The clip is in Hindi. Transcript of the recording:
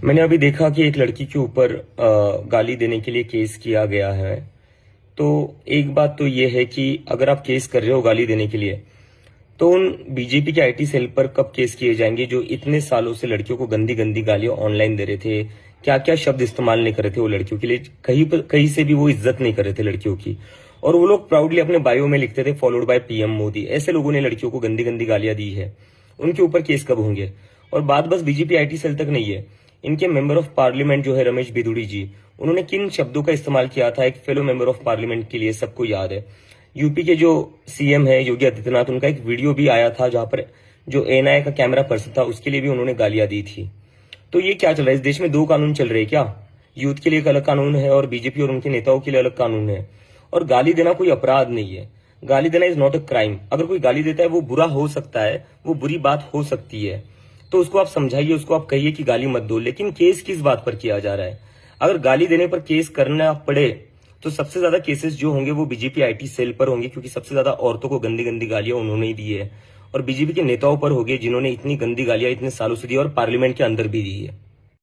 मैंने अभी देखा कि एक लड़की के ऊपर गाली देने के लिए केस किया गया है। तो एक बात तो ये है कि अगर आप केस कर रहे हो गाली देने के लिए, तो उन बीजेपी के आईटी सेल पर कब केस किए जाएंगे जो इतने सालों से लड़कियों को गंदी गंदी गालियां ऑनलाइन दे रहे थे। क्या क्या शब्द इस्तेमाल नहीं कर रहे थे वो लड़कियों के लिए, कहीं से भी वो इज्जत नहीं कर रहे थे लड़कियों की। और वो लोग प्राउडली अपने बायो में लिखते थे फॉलोड बाय पीएम मोदी। ऐसे लोगों ने लड़कियों को गंदी गंदी गालियां दी है, उनके ऊपर केस कब होंगे। और बात बस बीजेपी आईटी सेल तक नहीं है, इनके मेंबर ऑफ पार्लियामेंट जो है रमेश बिधूड़ी जी, उन्होंने किन शब्दों का इस्तेमाल किया था एक फेलो मेंबर ऑफ पार्लियामेंट के लिए सबको याद है। यूपी के जो सीएम है योगी आदित्यनाथ, उनका एक वीडियो भी आया था जहां पर जो एनआई का कैमरा पर्सन था उसके लिए भी उन्होंने गालियां दी थी। तो ये क्या चल रहा है, इस देश में दो कानून चल रहे हैं क्या? यूथ के लिए एक अलग कानून है और बीजेपी और उनके नेताओं के लिए अलग कानून है। और गाली देना कोई अपराध नहीं है, गाली देना इज नॉट अ क्राइम। अगर कोई गाली देता है वो बुरा हो सकता है, वो बुरी बात हो सकती है, तो उसको आप समझाइए, उसको आप कहिए कि गाली मत दो। लेकिन केस किस बात पर किया जा रहा है? अगर गाली देने पर केस करना पड़े तो सबसे ज्यादा केसेस जो होंगे वो बीजेपी आईटी सेल पर होंगे, क्योंकि सबसे ज्यादा औरतों को गंदी गंदी गालियां उन्होंने ही दी है। और बीजेपी के नेताओं पर होंगे जिन्होंने इतनी गंदी गालियां इतने सालों से दी और पार्लियामेंट के अंदर भी दी है।